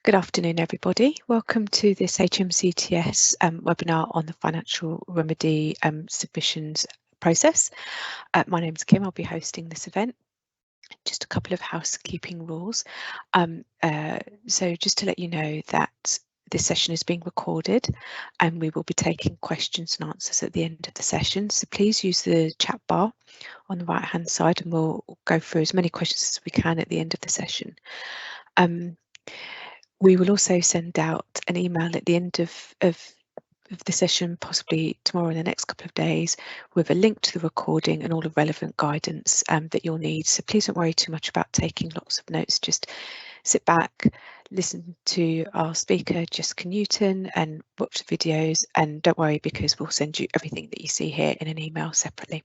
Good afternoon, everybody. Welcome to this HMCTS webinar on the financial remedy submissions process. My name's Kim. I'll be hosting this event. Just a couple of housekeeping rules. So just to let you know that this session is being recorded and we will be taking questions and answers at the end of the session. So please use the chat bar on the right hand side and we'll go through as many questions as we can at the end of the session. We will also send out an email at the end of the session, possibly tomorrow in the next couple of days, with a link to the recording and all the relevant guidance that you'll need. So please don't worry too much about taking lots of notes. Just sit back, listen to our speaker, Jessica Newton, and watch the videos. And don't worry, because we'll send you everything that you see here in an email separately.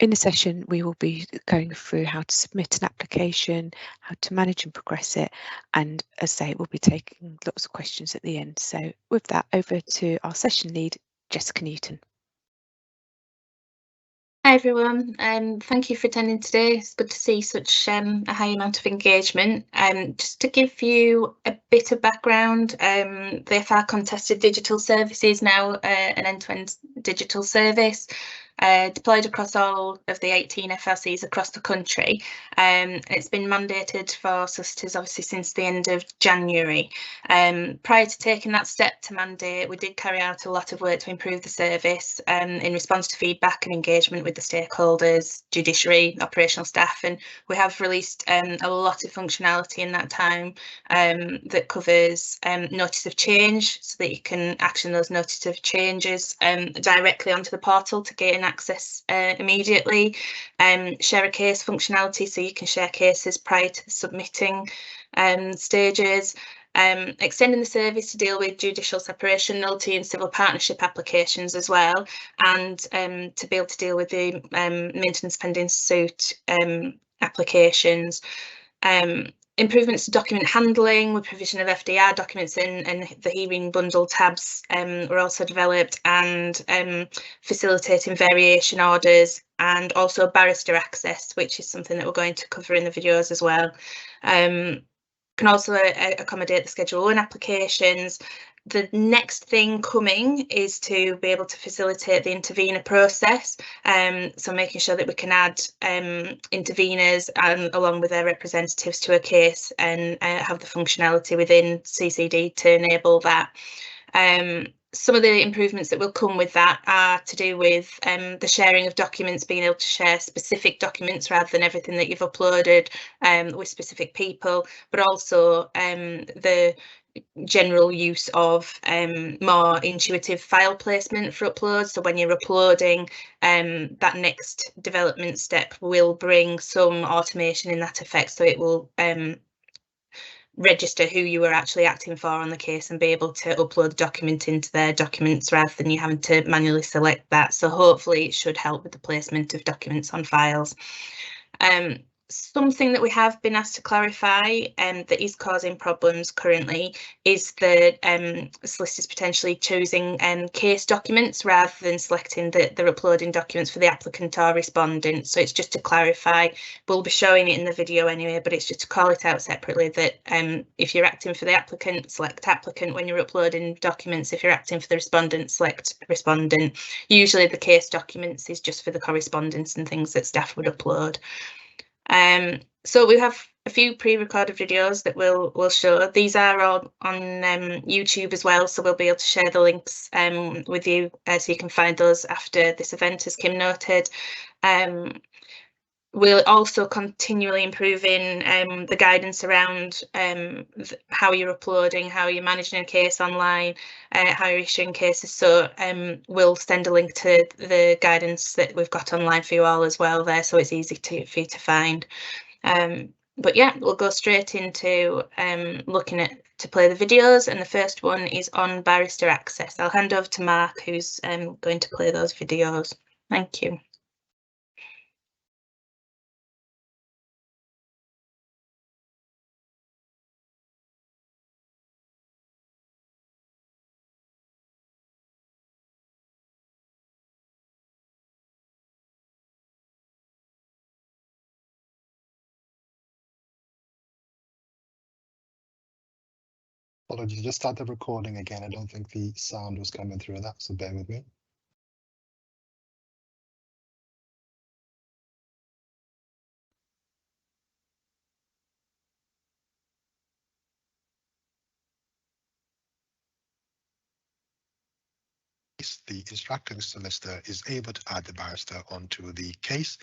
In the session, we will be going through how to submit an application, how to manage and progress it, and as I say, we'll be taking lots of questions at the end. So with that, over to our session lead, Jessica Newton. Hi everyone, thank you for attending today. It's good to see such a high amount of engagement. Just to give you a bit of background, the FR contested digital service is now an end-to-end digital service deployed across all of the 18 FRCs across the country. It's been mandated for solicitors obviously since the end of January. Prior to taking that step to mandate, we did carry out a lot of work to improve the service in response to feedback and engagement with the stakeholders, judiciary, operational staff, and we have released a lot of functionality in that time that covers notice of change, so that you can action those notice of changes directly onto the portal to gain access immediately. Share a case functionality, so you can share cases prior to the submitting stages. Extending the service to deal with judicial separation, nullity and civil partnership applications as well, and to be able to deal with the maintenance pending suit applications. Improvements to document handling with provision of FDR documents and the hearing bundle tabs were also developed, and facilitating variation orders, and also barrister access, which is something that we're going to cover in the videos as well. Can also accommodate the Schedule 1 applications. The next thing coming is to be able to facilitate the intervener process, so making sure that we can add interveners along with their representatives to a case, and have the functionality within CCD to enable that. Some of the improvements that will come with that are to do with the sharing of documents, being able to share specific documents rather than everything that you've uploaded with specific people, but also the general use of more intuitive file placement for uploads. So when you're uploading, that next development step will bring some automation in that effect, so it will register who you were actually acting for on the case and be able to upload the document into their documents rather than you having to manually select that. So hopefully it should help with the placement of documents on files. Something that we have been asked to clarify that is causing problems currently is the solicitors potentially choosing case documents rather than selecting they're uploading documents for the applicant or respondent. So it's just to clarify, we'll be showing it in the video anyway, but it's just to call it out separately that if you're acting for the applicant, select applicant when you're uploading documents. If you're acting for the respondent, select respondent. Usually the case documents is just for the correspondence and things that staff would upload. So we have a few pre-recorded videos that we'll show. These are all on YouTube as well, so we'll be able to share the links with you so you can find those after this event, as Kim noted. We're also continually improving the guidance around how you're uploading, how you're managing a case online, how you're issuing cases. So we'll send a link to the guidance that we've got online for you all as well there, so it's easy for you to find. But yeah, we'll go straight into looking to play the videos, and the first one is on barrister access. I'll hand over to Mark, who's going to play those videos. Thank you. Apologies, just start the recording again. I don't think the sound was coming through that, so bear with me. The instructing solicitor is able to add the barrister onto the case.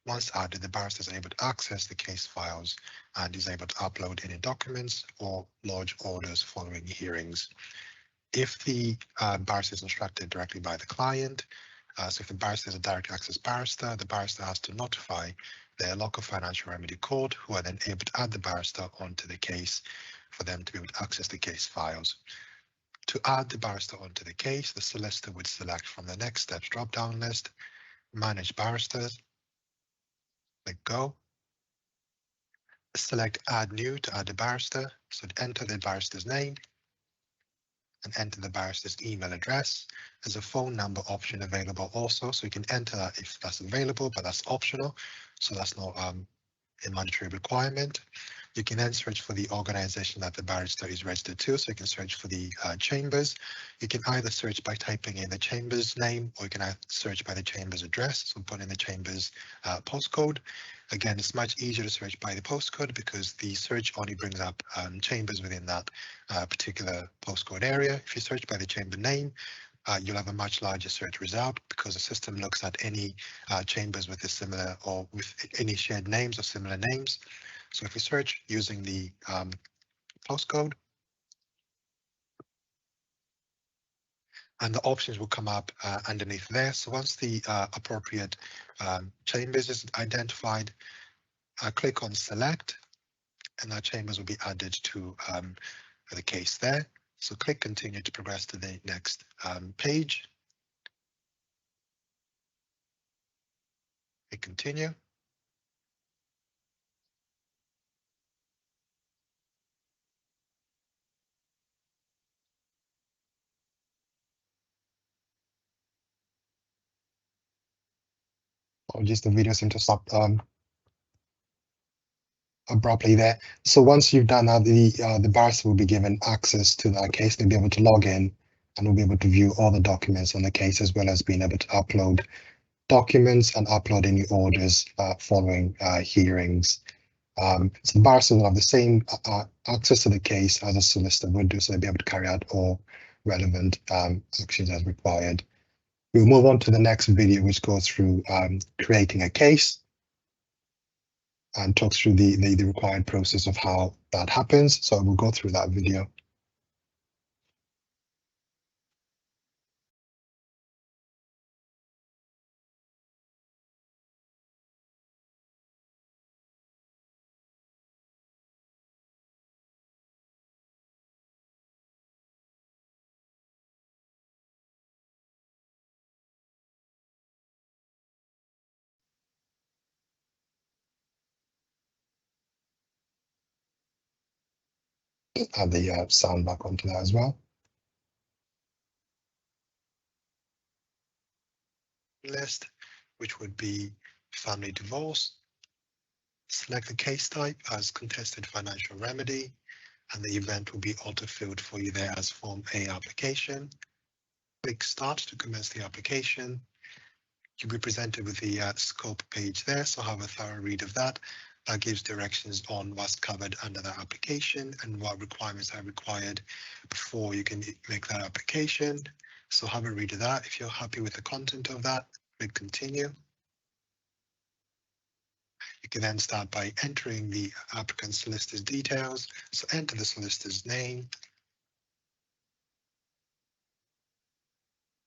Once added, the barrister is able to access the case files and is able to upload any documents or lodge orders following hearings. If the barrister is instructed directly by the client, so if the barrister is a direct access barrister, the barrister has to notify their local financial remedy court, who are then able to add the barrister onto the case for them to be able to access the case files. To add the barrister onto the case, the solicitor would select from the next steps drop-down list, manage barristers, click go, select add new to add a barrister, so enter the barrister's name and enter the barrister's email address. There's a phone number option available also, so you can enter that if that's available, but that's optional, so that's not a mandatory requirement. You can then search for the organization that the barrister is registered to, so you can search for the chambers. You can either search by typing in the chamber's name, or you can search by the chamber's address, so put in the chamber's postcode. Again, it's much easier to search by the postcode because the search only brings up chambers within that particular postcode area. If you search by the chamber name, you'll have a much larger search result because the system looks at any chambers with a similar or with any shared names or similar names. So if you search using the postcode, and the options will come up underneath there. So once the appropriate chambers is identified, click on select, and our chambers will be added to the case there. So click continue to progress to the next page. Click continue. Or just the video seemed to stop abruptly there. So once you've done that, the barrister will be given access to that case. They'll be able to log in and will be able to view all the documents on the case, as well as being able to upload documents and upload any orders following hearings. So the barrister will have the same access to the case as a solicitor would do, so they'll be able to carry out all relevant actions as required. We'll move on to the next video, which goes through creating a case and talks through the required process of how that happens. So we'll go through that video. Add the sound back onto that as well. List, which would be family divorce. Select the case type as contested financial remedy, and the event will be auto-filled for you there as Form A application. Click Start to commence the application. You'll be presented with the scope page there, so have a thorough read of that. That gives directions on what's covered under that application and what requirements are required before you can make that application. So have a read of that. If you're happy with the content of that, click Continue. You can then start by entering the applicant solicitor's details. So enter the solicitor's name,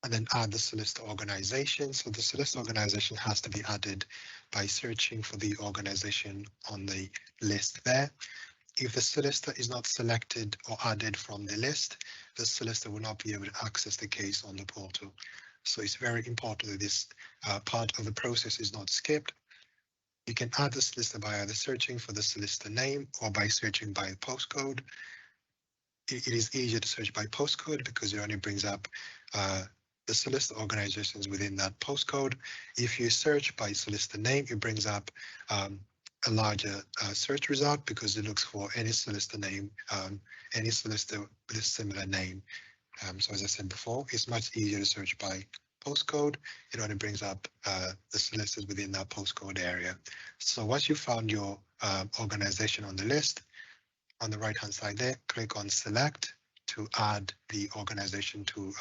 and then add the solicitor organization. So the solicitor organization has to be added by searching for the organization on the list there. If the solicitor is not selected or added from the list, the solicitor will not be able to access the case on the portal. So it's very important that this part of the process is not skipped. You can add the solicitor by either searching for the solicitor name or by searching by postcode. It is easier to search by postcode because it only brings up the solicitor organizations within that postcode. If you search by solicitor name, it brings up a larger search result because it looks for any solicitor name, any solicitor with a similar name. So as I said before, it's much easier to search by postcode. It only brings up the solicitors within that postcode area. So once you found your organization on the list, on the right hand side there, click on select to add the organization to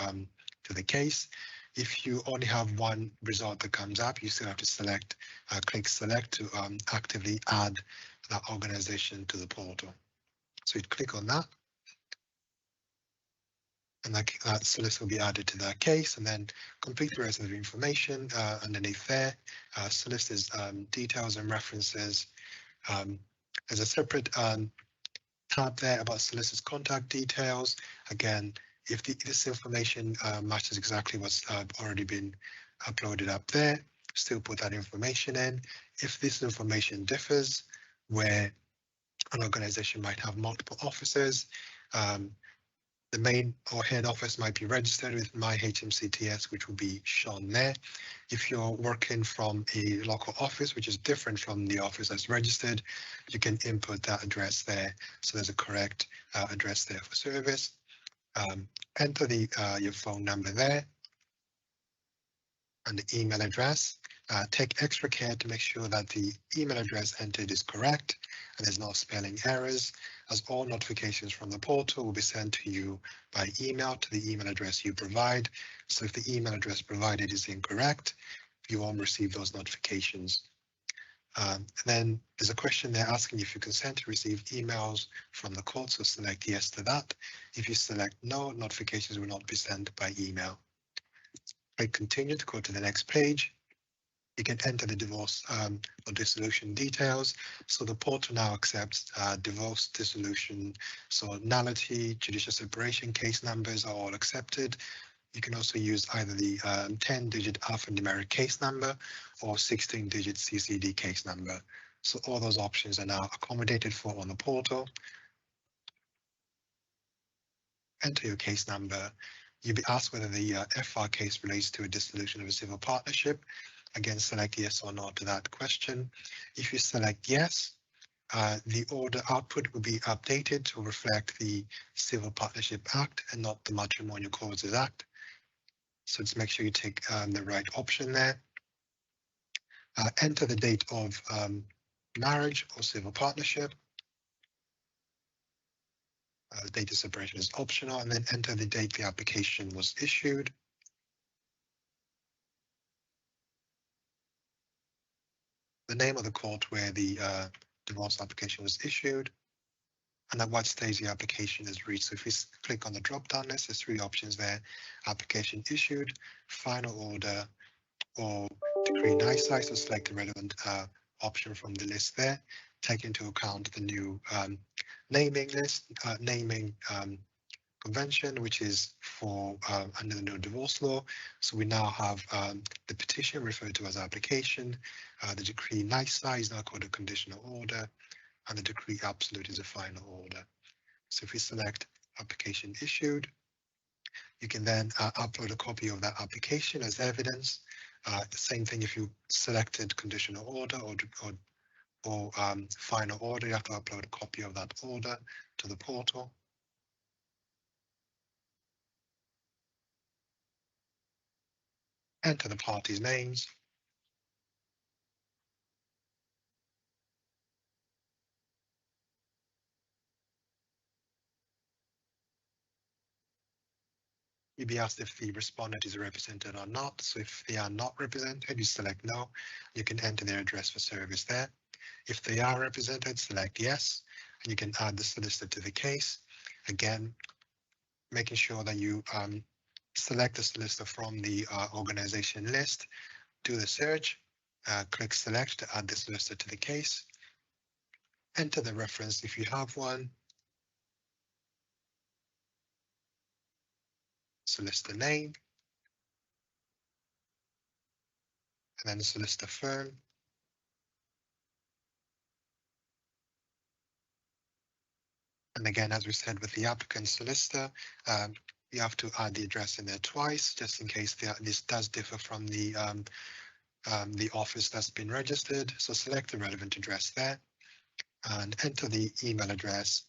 the case. If you only have one result that comes up, you still have to select, click select to actively add that organization to the portal. So you'd click on that, and that solicitor will be added to that case, and then complete the rest of the information underneath there. Solicitor's details and references. There's a separate tab there about solicitor's contact details. Again, if this information matches exactly what's already been uploaded up there, still put that information in. If this information differs, where an organization might have multiple offices, the main or head office might be registered with My HMCTS, which will be shown there. If you're working from a local office, which is different from the office that's registered, you can input that address there. So there's a correct address there for service. Enter your phone number there and the email address. Take extra care to make sure that the email address entered is correct and there's no spelling errors, as all notifications from the portal will be sent to you by email to the email address you provide. So if the email address provided is incorrect, you won't receive those notifications. And then there's a question there asking if you consent to receive emails from the court, so select yes to that. If you select no, notifications will not be sent by email. Click continue to go to the next page. You can enter the divorce or dissolution details. So the portal now accepts divorce, dissolution, so nullity, judicial separation case numbers are all accepted. You can also use either the 10-digit alphanumeric case number or 16-digit CCD case number. So all those options are now accommodated for on the portal. Enter your case number. You'll be asked whether the FR case relates to a dissolution of a civil partnership. Again, select yes or no to that question. If you select yes, the order output will be updated to reflect the Civil Partnership Act and not the Matrimonial Causes Act. So just make sure you take the right option there. Enter the date of marriage or civil partnership. The date of separation is optional, and then enter the date the application was issued. The name of the court where the divorce application was issued, and at what stage the application is reached. So if you click on the drop-down list, there's three options there: application issued, final order, or decree nisi. So select the relevant option from the list there. Take into account the new naming list, convention, which is for under the new divorce law. So we now have the petition referred to as application, the decree nisi is now called a conditional order, and the decree absolute is a final order. So if we select application issued, you can then upload a copy of that application as evidence. The same thing if you selected conditional order or final order, you have to upload a copy of that order to the portal. Enter the parties' names. You'll be asked if the respondent is represented or not. So if they are not represented, you select no. You can enter their address for service there. If they are represented, select yes, and you can add the solicitor to the case. Again, making sure that you select the solicitor from the organization list, do the search, click select to add the solicitor to the case. Enter the reference if you have one. Solicitor name. And then the solicitor firm. And again, as we said with the applicant solicitor, you have to add the address in there twice, just in case this does differ from the the office that's been registered. So select the relevant address there and enter the email address.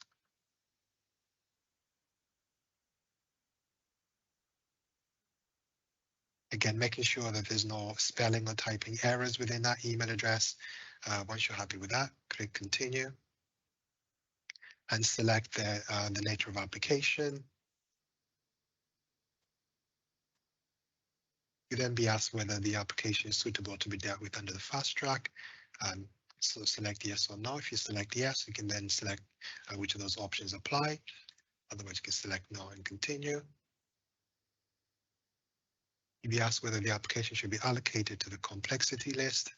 Again, making sure that there's no spelling or typing errors within that email address. Once you're happy with that, click continue and select the nature of application. You then be asked whether the application is suitable to be dealt with under the fast track. So select yes or no. If you select yes, you can then select which of those options apply. Otherwise, you can select no and continue. You'll be asked whether the application should be allocated to the complexity list.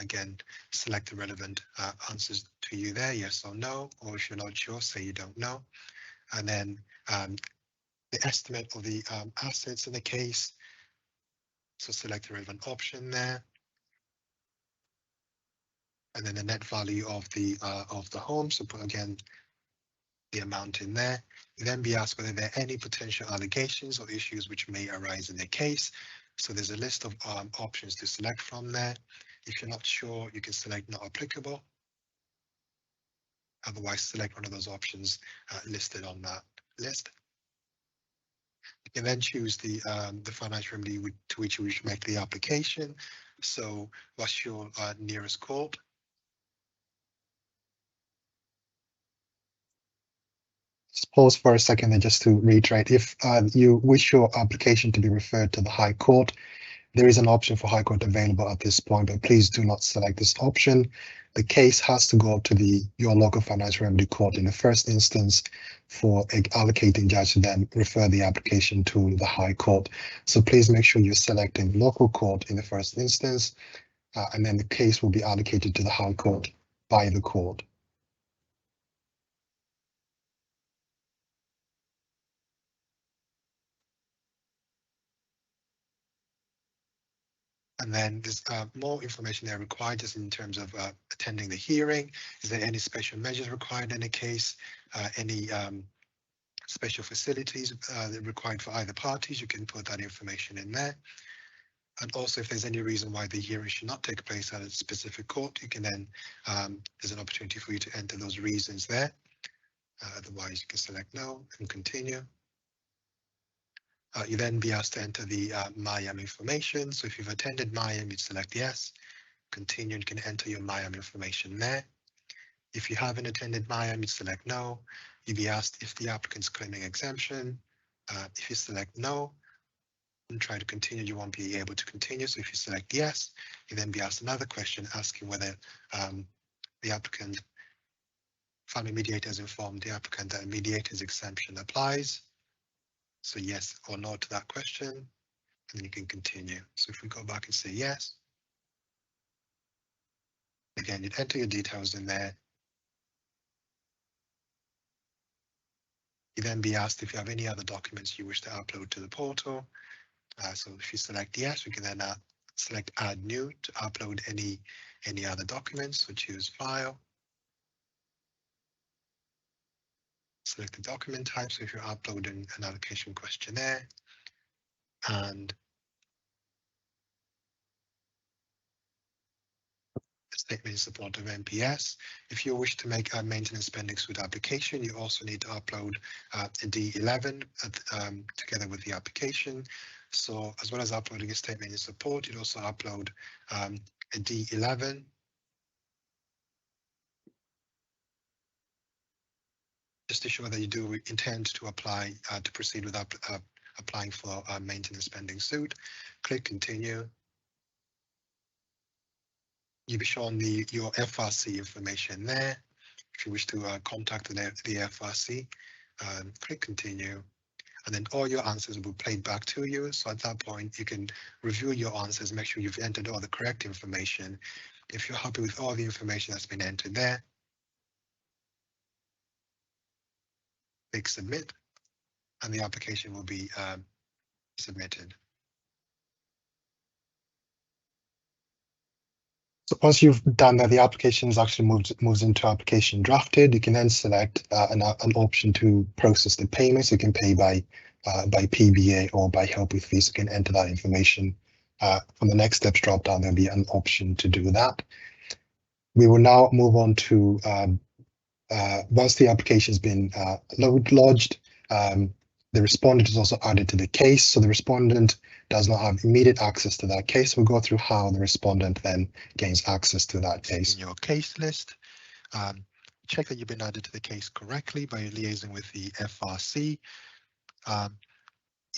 Again, select the relevant answers to you there, yes or no, or if you're not sure, say you don't know. And then the estimate of the assets in the case. So select the relevant option there. And then the net value of the home. So put again the amount in there. You then be asked whether there are any potential allegations or issues which may arise in the case. So there's a list of options to select from there. If you're not sure, you can select not applicable. Otherwise, select one of those options listed on that list. You can then choose the financial remedy to which you wish to make the application. So what's your nearest court? Just pause for a second and just to reiterate, if you wish your application to be referred to the High Court, there is an option for High Court available at this point, but please do not select this option. The case has to go to your local financial remedy court in the first instance for an allocating judge to then refer the application to the High Court. So please make sure you're selecting local court in the first instance, and then the case will be allocated to the High Court by the court. And then there's more information there required just in terms of attending the hearing. Is there any special measures required in a case? Any special facilities required for either parties? You can put that information in there. And also, if there's any reason why the hearing should not take place at a specific court, you can then, there's an opportunity for you to enter those reasons there. Otherwise, you can select no and continue. You then be asked to enter the MyAM information. So if you've attended MyAM, you'd select yes. Continue, you can enter your MyAM information there. If you haven't attended MyAM, you'd select no. You'd be asked if the applicant's claiming exemption. If you select no and try to continue, you won't be able to continue. So if you select yes, you then be asked another question asking whether the applicant, family mediator has informed the applicant that a mediator's exemption applies. So yes or no to that question, and then you can continue. So if we go back and say yes, again, you'd enter your details in there. You then be asked if you have any other documents you wish to upload to the portal. So if you select yes, we can then select add new to upload any other documents. So choose file. Select the document type. So if you're uploading an allocation questionnaire, and statement in support of MPS. If you wish to make a maintenance spending suit application, you also need to upload a D11 together with the application. So as well as uploading a statement in support, you'd also upload a D11. Just to show that you do intend to apply to proceed with applying for a maintenance spending suit. Click continue. You'll be shown your FRC information there. If you wish to contact the FRC, click continue, and then all your answers will be played back to you. So at that point, you can review your answers, make sure you've entered all the correct information. If you're happy with all the information that's been entered there, click submit, and the application will be submitted. So once you've done that, the application is actually moves into application drafted. You can then select an option to process the payments. You can pay by PBA or by help with fees. You can enter that information from the next steps drop down, there'll be an option to do that. We will now move on to once the application has been lodged, the respondent is also added to the case. So the respondent does not have immediate access to that case. We'll go through how the respondent then gains access to that case. In your case list, check that you've been added to the case correctly by liaising with the FRC.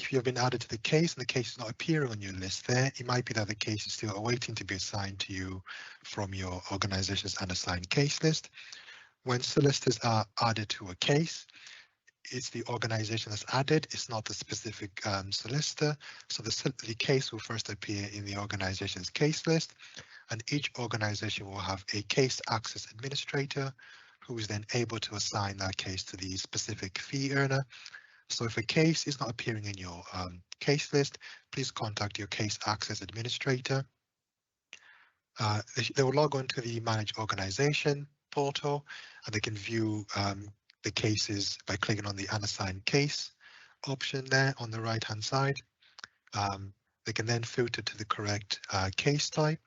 If you have been added to the case and the case is not appearing on your list there, it might be that the case is still awaiting to be assigned to you from your organization's unassigned case list. When solicitors are added to a case, it's the organization that's added, it's not the specific solicitor. So the case will first appear in the organization's case list, and each organization will have a case access administrator who is then able to assign that case to the specific fee earner. So if a case is not appearing in your case list, please contact your case access administrator. They will log on to the Manage Organization portal, and they can view the cases by clicking on the unassigned case option there on the right hand side. They can then filter to the correct case type,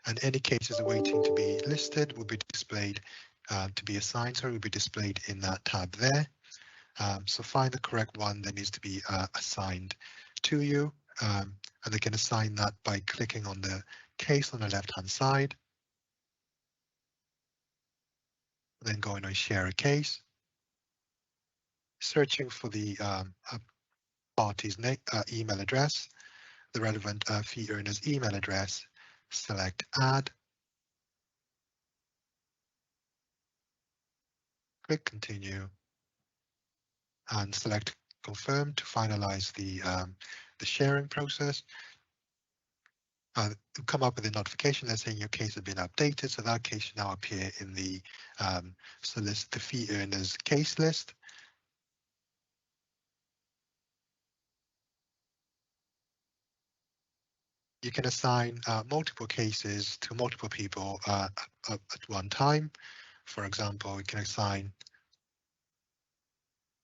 and any cases awaiting to be listed will be displayed to be assigned, so will be displayed in that tab there. So find the correct one that needs to be assigned to you, and they can assign that by clicking on the case on the left hand side, then going on share a case, searching for the party's email address, the relevant fee earner's email address, select add, click continue, and select confirm to finalize the sharing process. Come up with a notification that's saying your case has been updated, so that case should now appear in the the fee earner's case list. You can assign multiple cases to multiple people at one time. For example, we can assign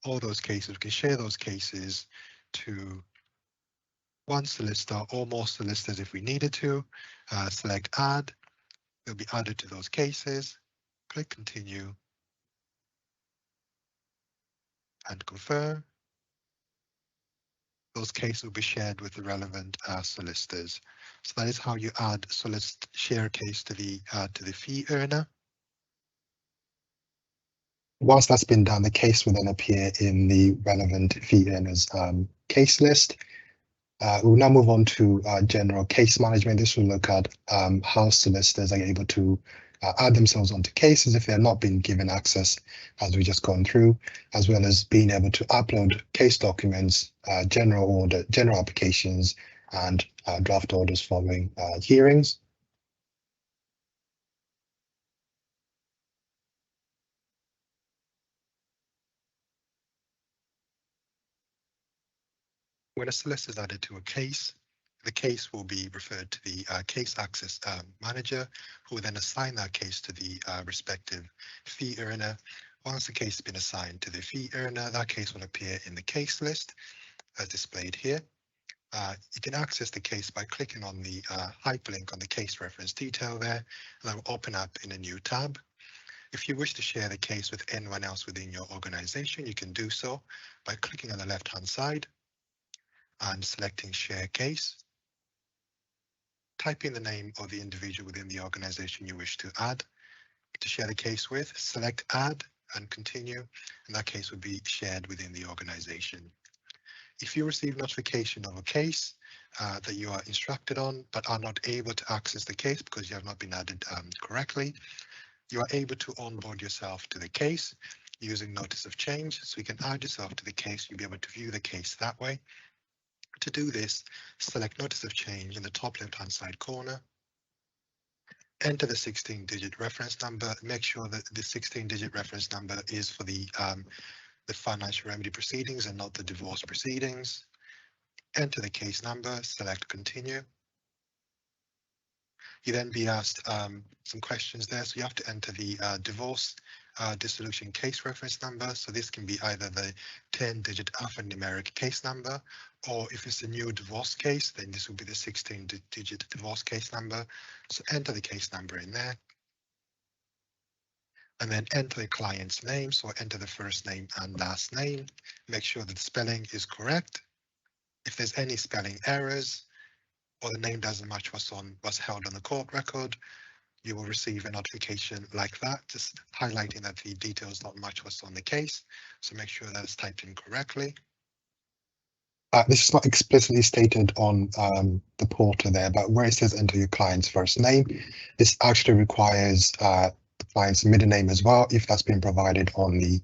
all those cases, we can share those cases to one solicitor or more solicitors if we needed to. Select add, they'll be added to those cases, click continue and confirm. Those cases will be shared with the relevant solicitors. So that is how you add share a case to the fee earner. Once that's been done, the case will then appear in the relevant fee earner's case list. We'll now move on to general case management. This will look at how solicitors are able to add themselves onto cases if they have not been given access, as we just gone through, as well as being able to upload case documents, general applications, and draft orders following hearings. When a solicitor is added to a case, the case will be referred to the case access manager, who will then assign that case to the respective fee earner. Once the case has been assigned to the fee earner, that case will appear in the case list as displayed here. You can access the case by clicking on the hyperlink on the case reference detail there, and that will open up in a new tab. If you wish to share the case with anyone else within your organization, you can do so by clicking on the left-hand side and selecting share case. Type in the name of the individual within the organization you wish to add to share the case with, select add and continue, and that case will be shared within the organization. If you receive notification of a case that you are instructed on but are not able to access the case because you have not been added correctly, you are able to onboard yourself to the case using notice of change. So you can add yourself to the case, you'll be able to view the case that way. To do this, select notice of change in the top left-hand side corner. Enter the 16-digit reference number. Make sure that the 16-digit reference number is for the financial remedy proceedings and not the divorce proceedings. Enter the case number, select continue. You then be asked some questions there, so you have to enter the divorce dissolution case reference number. So this can be either the 10-digit alphanumeric case number, or if it's a new divorce case, then this will be the 16-digit divorce case number. So enter the case number in there, and then enter the client's name. So enter the first name and last name. Make sure that the spelling is correct. If there's any spelling errors or the name doesn't match what's held on the court record, you will receive a notification like that, just highlighting that the details don't match what's on the case. So make sure that it's typed in correctly. This is not explicitly stated on the portal there, but where it says enter your client's first name, this actually requires the client's middle name as well, if that's been provided on the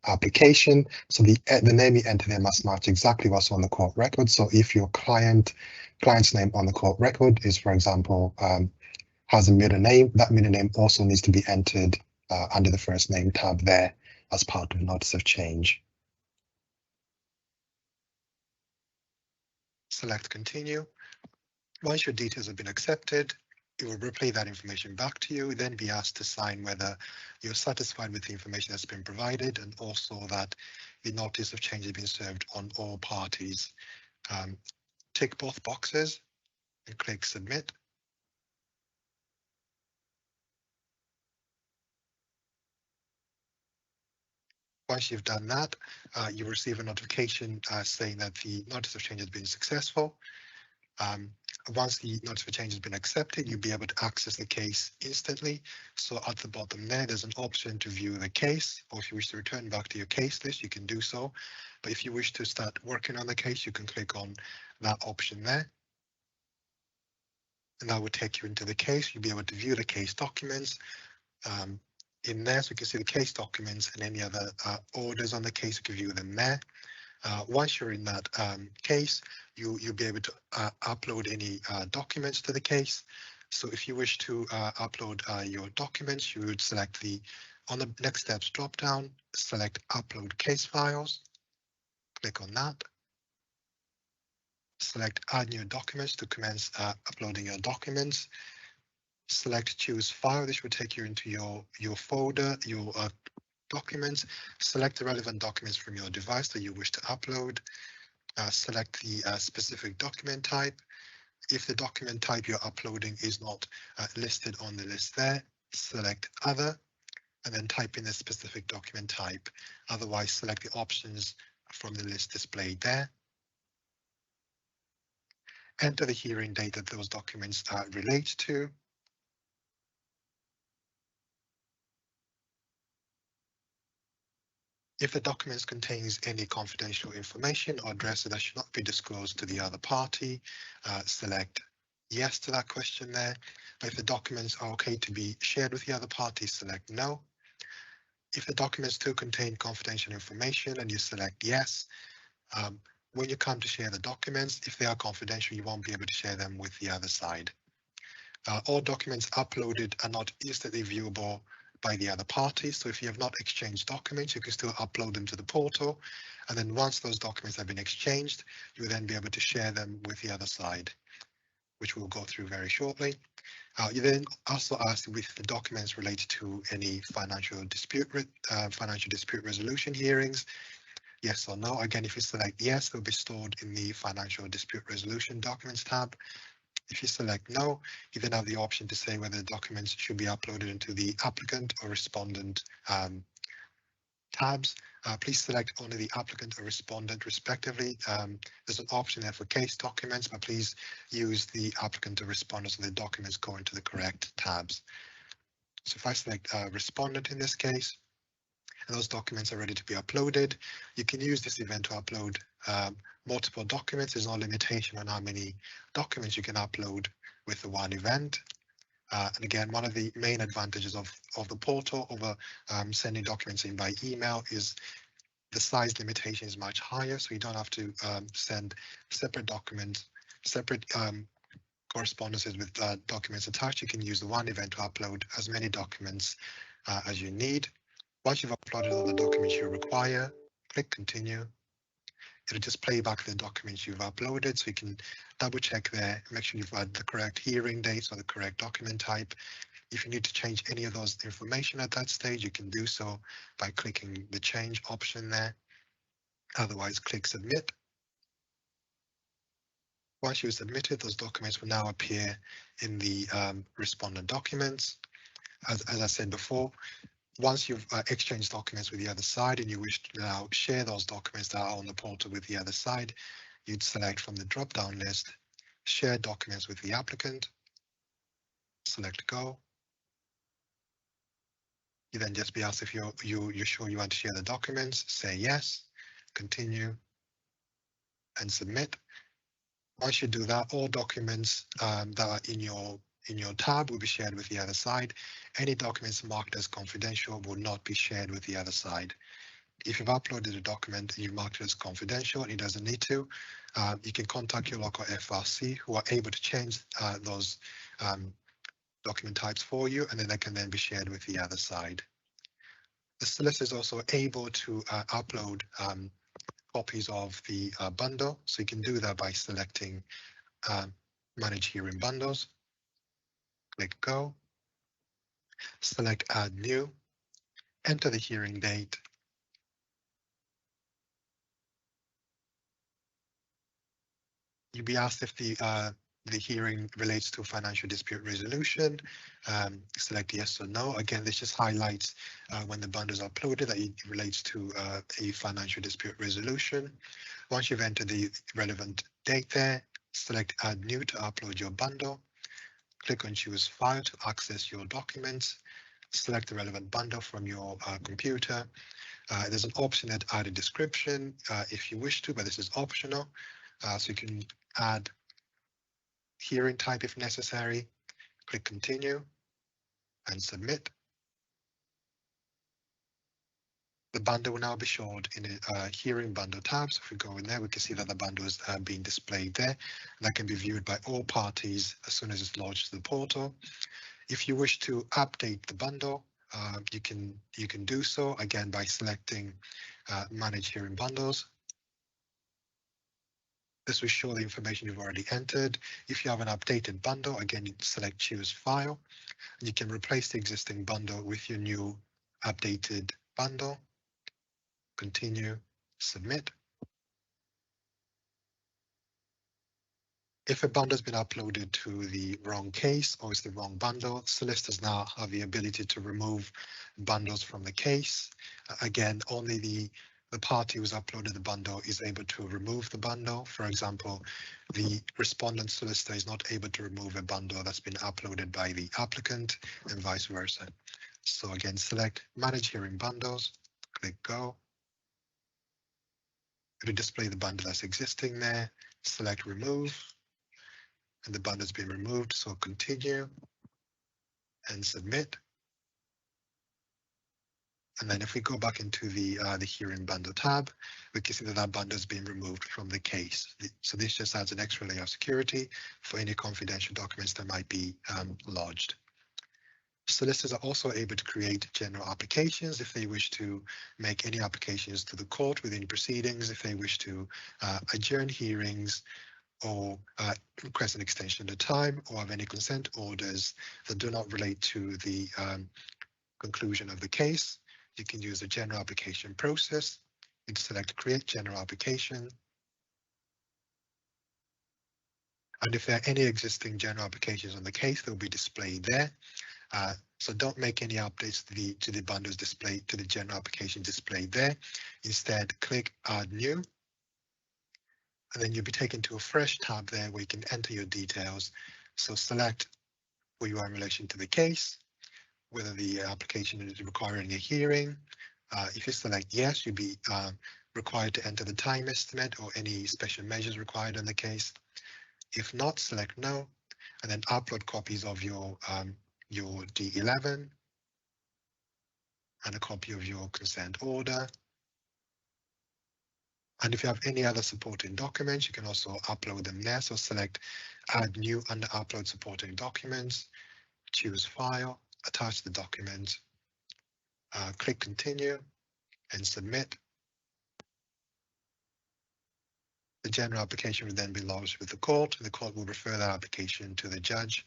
application. So the name you enter there must match exactly what's on the court record. So if your client's name on the court record is, for example, has a middle name, that middle name also needs to be entered under the first name tab there as part of notice of change. Select continue. Once your details have been accepted, it will replay that information back to you, then be asked to sign whether you're satisfied with the information that's been provided, and also that the notice of change has been served on all parties. Tick both boxes and click submit. Once you've done that, you receive a notification saying that the notice of change has been successful. Once the notice of change has been accepted, you'll be able to access the case instantly. So at the bottom there's an option to view the case, or if you wish to return back to your case list, you can do so. But if you wish to start working on the case, you can click on that option there. And that will take you into the case. You'll be able to view the case documents in there. So you can see the case documents and any other orders on the case, you can view them there. Once you're in that case, you'll be able to upload any documents to the case. So if you wish to upload your documents, you would select on the next steps drop down, select upload case files, click on that. Select add new documents to commence uploading your documents. Select choose file. This will take you into your folder, your documents. Select the relevant documents from your device that you wish to upload. Select the specific document type. If the document type you're uploading is not listed on the list there, select other, and then type in the specific document type. Otherwise, select the options from the list displayed there. Enter the hearing date that those documents relate to. If the documents contains any confidential information or address that should not be disclosed to the other party, select yes to that question there. But if the documents are okay to be shared with the other party, select no. If the documents still contain confidential information and you select yes, when you come to share the documents, if they are confidential, you won't be able to share them with the other side. All documents uploaded are not instantly viewable by the other party. So if you have not exchanged documents, you can still upload them to the portal. And then once those documents have been exchanged, you will then be able to share them with the other side, which we'll go through very shortly. You then also asked if the documents related to any financial dispute resolution hearings. Yes or no. Again, if you select yes, they'll be stored in the financial dispute resolution documents tab. If you select no, you then have the option to say whether the documents should be uploaded into the applicant or respondent tabs. Please select only the applicant or respondent respectively. There's an option there for case documents, but please use the applicant or respondent so the documents go into the correct tabs. So if I select respondent in this case, and those documents are ready to be uploaded, you can use this event to upload multiple documents. There's no limitation on how many documents you can upload with the one event. And again, one of the main advantages of the portal over sending documents in by email is the size limitation is much higher, so you don't have to send separate documents, separate correspondences with documents attached. You can use the one event to upload as many documents as you need. Once you've uploaded all the documents you require, click continue. It'll just play back the documents you've uploaded, so you can double check there, make sure you've had the correct hearing dates or the correct document type. If you need to change any of those information at that stage, you can do so by clicking the change option there. Otherwise, click submit. Once you submit it, those documents will now appear in the respondent documents. As I said before, once you've exchanged documents with the other side and you wish to now share those documents that are on the portal with the other side, you'd select from the drop-down list, share documents with the applicant, select go. You then just be asked if you're sure you want to share the documents, say yes, continue, and submit. Once you do that, all documents that are in your tab will be shared with the other side. Any documents marked as confidential will not be shared with the other side. If you've uploaded a document and you've marked it as confidential and it doesn't need to, you can contact your local FRC who are able to change those document types for you, and then they can then be shared with the other side. The solicitor is also able to upload copies of the bundle, so you can do that by selecting Manage Hearing Bundles, click Go, select Add New, enter the hearing date, you'll be asked if the hearing relates to financial dispute resolution. Select yes or no. Again, this just highlights when the bundles are uploaded that it relates to a financial dispute resolution. Once you've entered the relevant date there, select Add New to upload your bundle. Click on Choose File to access your documents. Select the relevant bundle from your computer. There's an option that add a description if you wish to, but this is optional. So you can add hearing type if necessary, click continue and submit. The bundle will now be showed in a hearing bundle tab. So if we go in there, we can see that the bundle is being displayed there. That can be viewed by all parties as soon as it's lodged to the portal. If you wish to update the bundle, you can do so again by selecting Manage Hearing Bundles. This will show the information you've already entered. If you have an updated bundle, again, you select Choose File. And you can replace the existing bundle with your new updated bundle. Continue, submit. If a bundle has been uploaded to the wrong case or it's the wrong bundle, solicitors now have the ability to remove bundles from the case. Again, only the party who's uploaded the bundle is able to remove the bundle. For example, the respondent solicitor is not able to remove a bundle that's been uploaded by the applicant and vice versa. So again, select Manage Hearing Bundles, click Go. It'll display the bundle that's existing there, select Remove, and the bundle has been removed, so continue and submit. And then if we go back into the hearing bundle tab, we can see that that bundle has been removed from the case. So this just adds an extra layer of security for any confidential documents that might be lodged. Solicitors are also able to create general applications if they wish to make any applications to the court within proceedings, if they wish to adjourn hearings or request an extension of time or have any consent orders that do not relate to the conclusion of the case. You can use the general application process. You can select Create General Application. And if there are any existing general applications on the case, they'll be displayed there. So don't make any updates to the bundles displayed, to the general application displayed there. Instead, click Add New. And then you'll be taken to a fresh tab there where you can enter your details. So select where you are in relation to the case, whether the application is requiring a hearing. If you select yes, you'll be required to enter the time estimate or any special measures required in the case. If not, select no, and then upload copies of your D11 and a copy of your consent order. And if you have any other supporting documents, you can also upload them there. So select Add New under Upload Supporting Documents, choose File, attach the document, click Continue and submit. The general application will then be lodged with the court. The court will refer that application to the judge,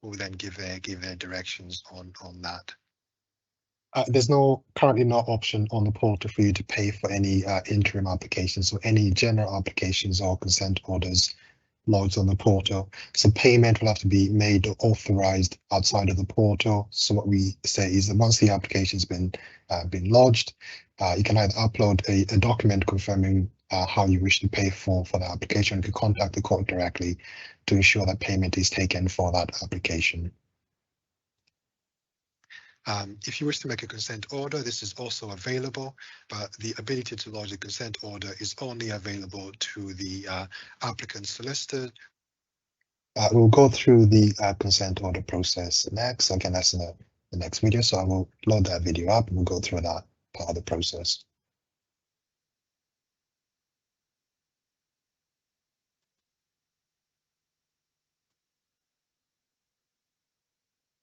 will then give their directions on that. There's currently no option on the portal for you to pay for any interim applications or any general applications or consent orders lodged on the portal. So payment will have to be made or authorized outside of the portal. So what we say is that once the application's been lodged, you can either upload a document confirming how you wish to pay for the application. You can contact the court directly to ensure that payment is taken for that application. If you wish to make a consent order, this is also available, but the ability to lodge a consent order is only available to the applicant's solicitor. We'll go through the consent order process next. Again, that's in the next video, so I will load that video up and we'll go through that part of the process.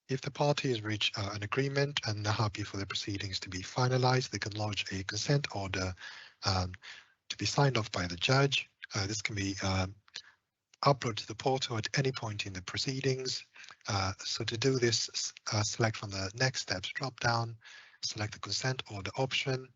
If the parties reach an agreement and are happy for the proceedings to be finalized, they can lodge a consent order to be signed off by the judge. This can be uploaded to the portal at any point in the proceedings. So to do this, select from the next steps drop down, select the consent order option.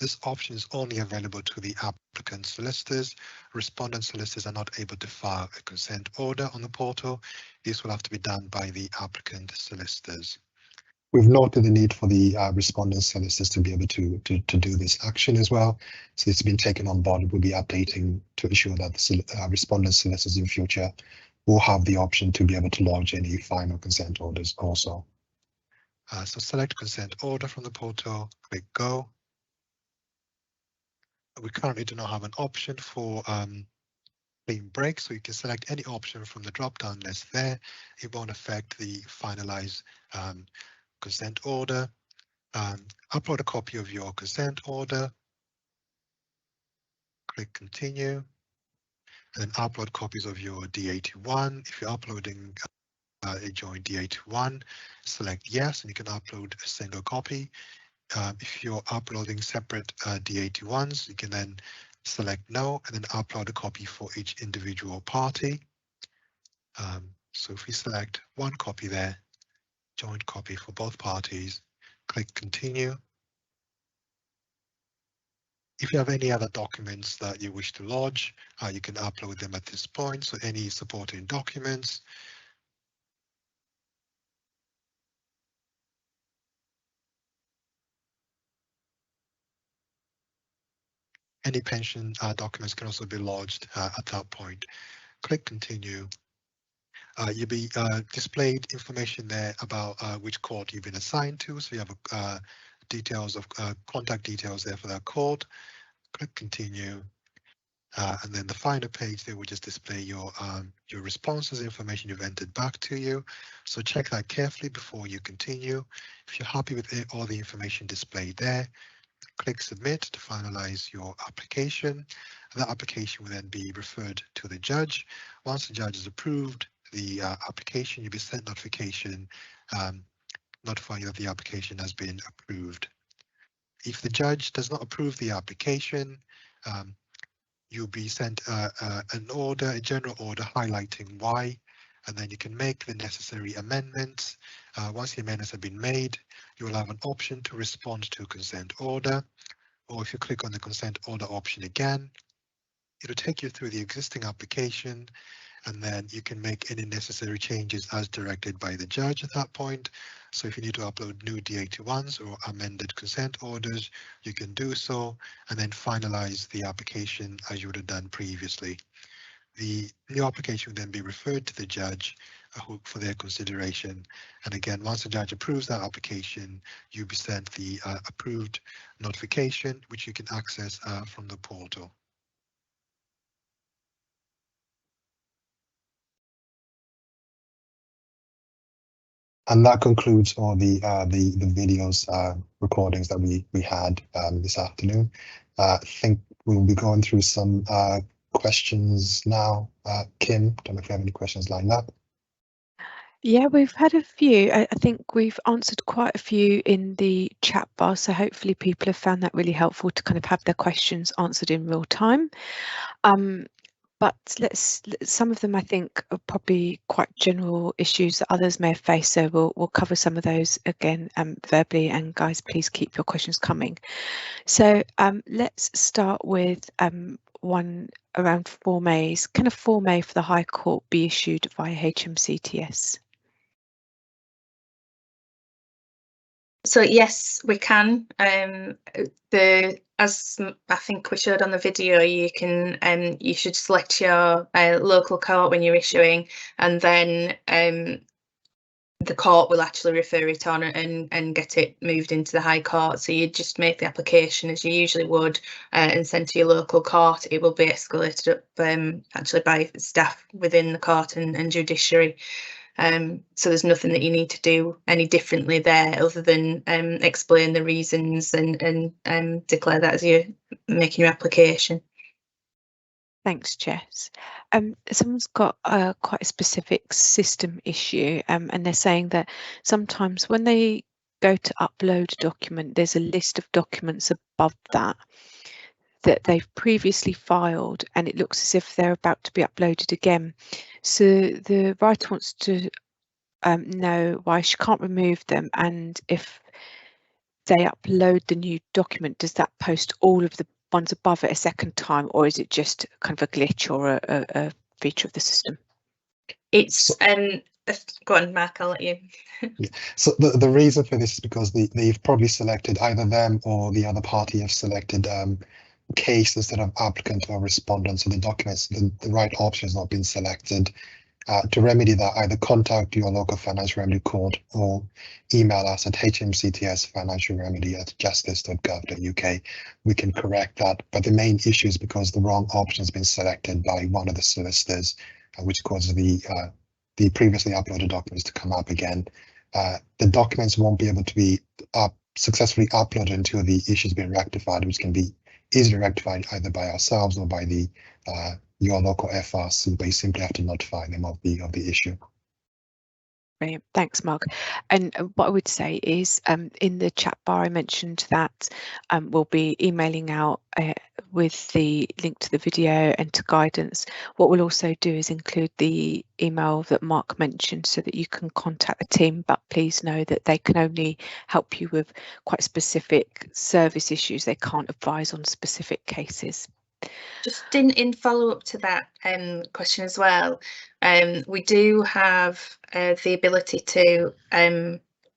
This option is only available to the applicant solicitors. Respondent solicitors are not able to file a consent order on the portal. This will have to be done by the applicant solicitors. We've noted the need for the respondent solicitors to be able to do this action as well. So it's been taken on board. We'll be updating to ensure that the respondent solicitors in future will have the option to be able to lodge any final consent orders also. So select consent order from the portal, click go. We currently do not have an option for clean break, so you can select any option from the drop-down list there. It won't affect the finalized consent order. Upload a copy of your consent order. Click continue. And then upload copies of your D81. If you're uploading a joint D81, select yes, and you can upload a single copy. If you're uploading separate D81s, you can then select no and then upload a copy for each individual party. So if we select one copy there, joint copy for both parties, click continue. If you have any other documents that you wish to lodge, you can upload them at this point. So any supporting documents. Any pension documents can also be lodged at that point. Click continue. You'll be displayed information there about which court you've been assigned to. So you have details of contact details there for that court. Click continue. And then the final page there will just display your responses, information you've entered back to you. So check that carefully before you continue. If you're happy with all the information displayed there, click submit to finalize your application. That application will then be referred to the judge. Once the judge has approved the application, you'll be sent notification notifying you that the application has been approved. If the judge does not approve the application, you'll be sent an order, a general order highlighting why, and then you can make the necessary amendments. Once the amendments have been made, you will have an option to respond to a consent order, or if you click on the consent order option again, it'll take you through the existing application, and then you can make any necessary changes as directed by the judge at that point. So if you need to upload new D81s or amended consent orders, you can do so and then finalize the application as you would have done previously. The new application will then be referred to the judge for their consideration. And again, once the judge approves that application, you'll be sent the approved notification, which you can access from the portal. And that concludes all the videos recordings that we had this afternoon. I think we'll be going through some questions now. Kim, don't know if you have any questions lined up. Yeah, we've had a few. I think we've answered quite a few in the chat bar, so hopefully people have found that really helpful to kind of have their questions answered in real time. but some of them I think are probably quite general issues that others may have faced, so we'll cover some of those again verbally, and guys, please keep your questions coming. So let's start with one around Form A's. Can a Form A for the High Court be issued via HMCTS? So yes, we can. As I think we showed on the video, you can you should select your local court when you're issuing, and then the court will actually refer it on and get it moved into the High Court. So you just make the application as you usually would and send to your local court. It will be escalated up actually by staff within the court and judiciary. So there's nothing that you need to do any differently there other than explain the reasons and declare that as you're making your application. Thanks, Jess. Someone's got quite a specific system issue, and they're saying that sometimes when they go to upload a document, there's a list of documents above that they've previously filed, and it looks as if they're about to be uploaded again. So the writer wants to know why she can't remove them, and if they upload the new document, does that post all of the ones above it a second time, or is it just kind of a glitch or a feature of the system? It's go on, Mark, I'll let you. Yeah. So the reason for this is because they've probably selected, either them or the other party have selected case instead of applicant or respondent. So the documents, the right option has not been selected. To remedy that, either contact your local financial remedy court or email us at HMCTS Financial Remedy at justice.gov.uk. We can correct that, but the main issue is because the wrong option has been selected by one of the solicitors, which causes the previously uploaded documents to come up again. The documents won't be able to be successfully uploaded until the issue has been rectified, which can be easily rectified either by ourselves or by the your local FRC, but you simply have to notify them of the issue. Brilliant. Thanks, Mark. And what I would say is in the chat bar, I mentioned that we'll be emailing out with the link to the video and to guidance. What we'll also do is include the email that Mark mentioned so that you can contact the team, but please know that they can only help you with quite specific service issues. They can't advise on specific cases. Just in follow up to that question as well, we do have the ability to,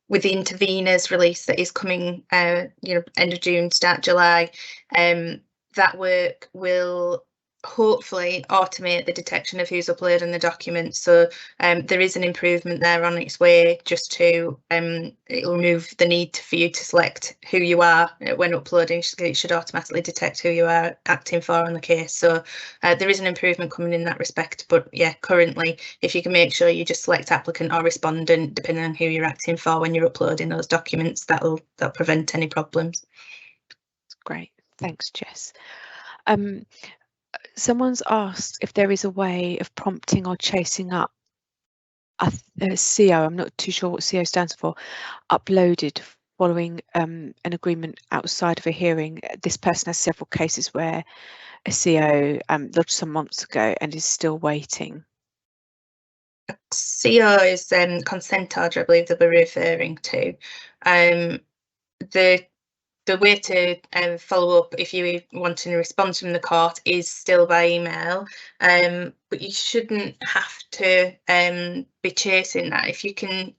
with the interveners release that is coming, end of June, start July, that work will hopefully automate the detection of who's uploading the documents. So there is an improvement there on its way, just to it'll remove the need for you to select who you are when uploading. It should automatically detect who you are acting for on the case. So there is an improvement coming in that respect. But yeah, currently, if you can make sure you just select applicant or respondent, depending on who you're acting for when you're uploading those documents, that'll prevent any problems. Great, thanks, Jess. Someone's asked if there is a way of prompting or chasing up a CO, I'm not too sure what CO stands for, uploaded following an agreement outside of a hearing. This person has several cases where a CO lodged some months ago and is still waiting. CO is consent order, I believe they'll be referring to. The way to follow up if you want a response from the court is still by email, but you shouldn't have to be chasing that. If you can,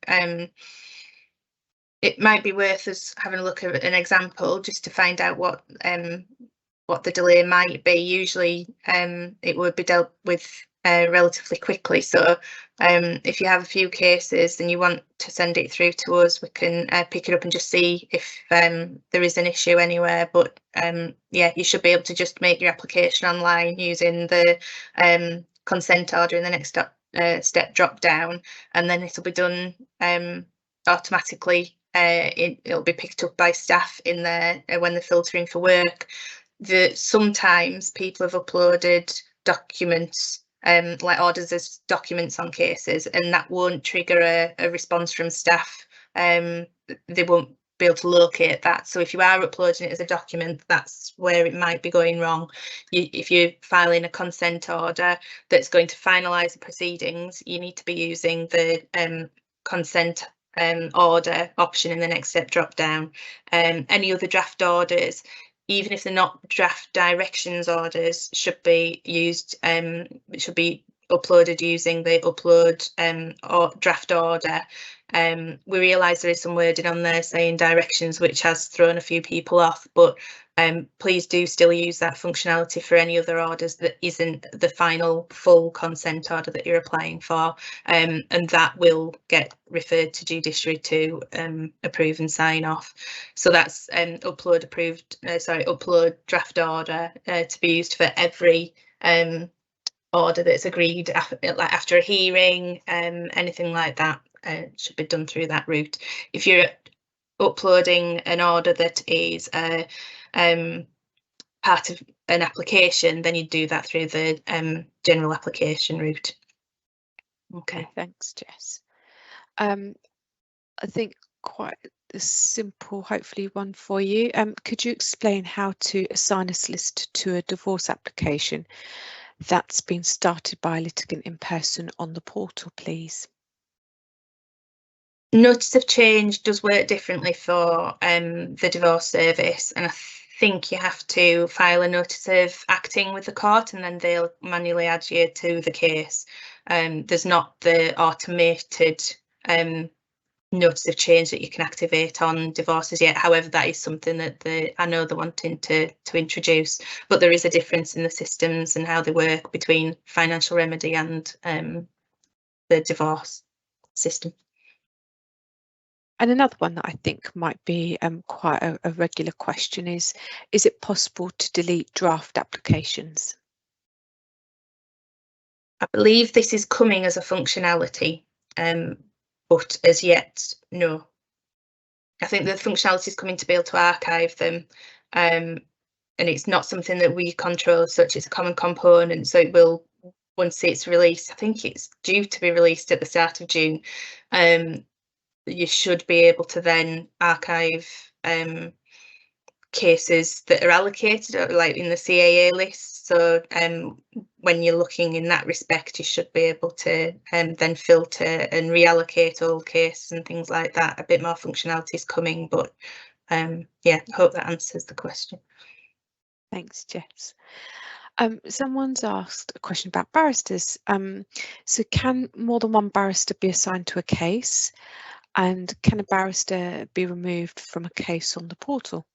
it might be worth us having a look at an example just to find out what the delay might be. Usually it would be dealt with relatively quickly. So if you have a few cases and you want to send it through to us, we can pick it up and just see if there is an issue anywhere. But yeah, you should be able to just make your application online using the consent order in the next step drop down, and then it'll be done automatically. It'll be picked up by staff in there when they're filtering for work. Sometimes people have uploaded documents like orders as documents on cases, and that won't trigger a response from staff. They won't be able to locate that. So if you are uploading it as a document, that's where it might be going wrong. If you're filing a consent order that's going to finalise the proceedings, you need to be using the consent order option in the next step drop down. Any other draft orders, even if they're not draft directions orders, should be used, should be uploaded using the upload or draft order. We realise there is some wording on there saying directions, which has thrown a few people off, but please do still use that functionality for any other orders that isn't the final full consent order that you're applying for, and that will get referred to judiciary to approve and sign off. So that's upload draft order to be used for every order that's agreed after a hearing, anything like that should be done through that route. If you're uploading an order that is part of an application, then you do that through the general application route. Okay, thanks, Jess. I think quite a simple, hopefully, one for you. Could you explain how to assign a solicitor to a divorce application that's been started by a litigant in person on the portal, please? Notice of change does work differently for the divorce service, and I think you have to file a notice of acting with the court and then they'll manually add you to the case. There's not the automated notice of change that you can activate on divorces yet. However, that is something that I know they're wanting to introduce, but there is a difference in the systems and how they work between financial remedy and the divorce system. And another one that I think might be quite a regular question is it possible to delete draft applications? I believe this is coming as a functionality, but as yet, no. I think the functionality is coming to be able to archive them, and it's not something that we control as such. It's a common component, so it will, once it's released, I think it's due to be released at the start of June, you should be able to then archive cases that are allocated, like in the CAA list. So when you're looking in that respect, you should be able to then filter and reallocate all cases and things like that. A bit more functionality is coming, but yeah, I hope that answers the question. Thanks, Jess. Someone's asked a question about barristers. So can more than one barrister be assigned to a case? And can a barrister be removed from a case on the portal?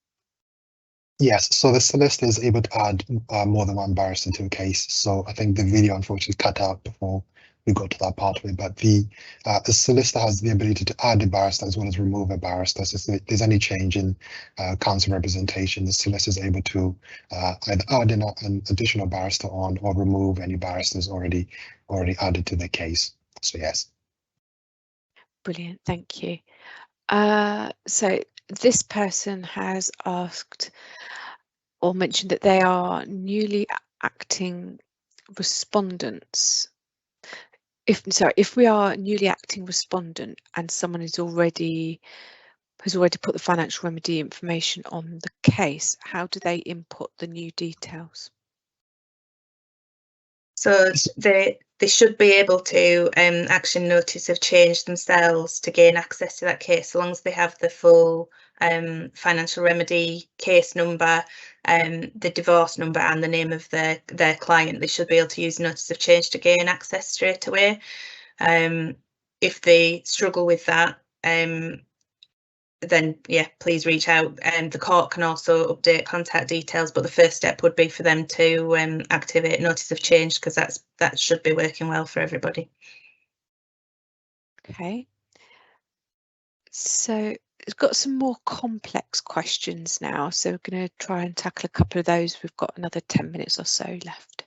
Yes, so the solicitor is able to add more than one barrister to a case. So I think the video unfortunately cut out before we got to that part of it, but the solicitor has the ability to add a barrister as well as remove a barrister. So if there's any change in counsel representation, the solicitor is able to either add an additional barrister on or remove any barristers already added to the case. So yes. Brilliant, thank you. So this person has asked or mentioned that they are newly acting respondents. If we are newly acting respondent and someone has already put the financial remedy information on the case, how do they input the new details? So they should be able to action notice of change themselves to gain access to that case, so long as they have the full financial remedy case number, the divorce number and the name of their client. They should be able to use notice of change to gain access straight away. If they struggle with that, then yeah, please reach out, and the court can also update contact details, but the first step would be for them to activate notice of change, because that should be working well for everybody. Okay, so it's got some more complex questions now, so we're going to try and tackle a couple of those. We've got another 10 minutes or so left.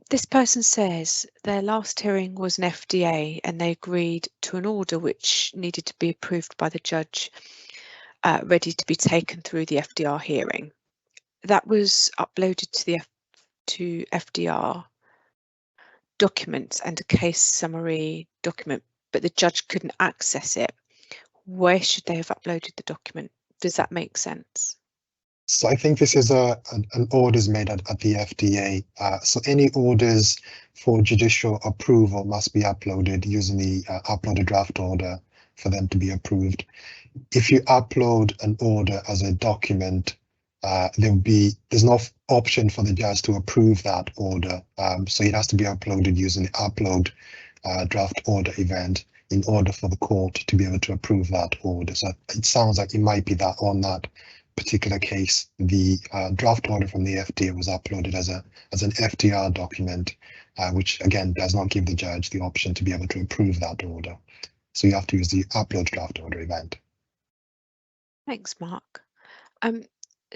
This person says their last hearing was an FDA and they agreed to an order which needed to be approved by the judge, ready to be taken through the FDR hearing. That was uploaded to FDR documents and a case summary document, but the judge couldn't access it. where should they have uploaded the document? Does that make sense? So I think this is an orders made at the FDA. So any orders for judicial approval must be uploaded using the uploaded draft order for them to be approved. If you upload an order as a document, there's no option for the judge to approve that order. So it has to be uploaded using the upload draft order event in order for the court to be able to approve that order. So it sounds like it might be that on that particular case, the draft order from the FDA was uploaded as an FDR document, which again does not give the judge the option to be able to approve that order. So you have to use the upload draft order event. Thanks, Mark.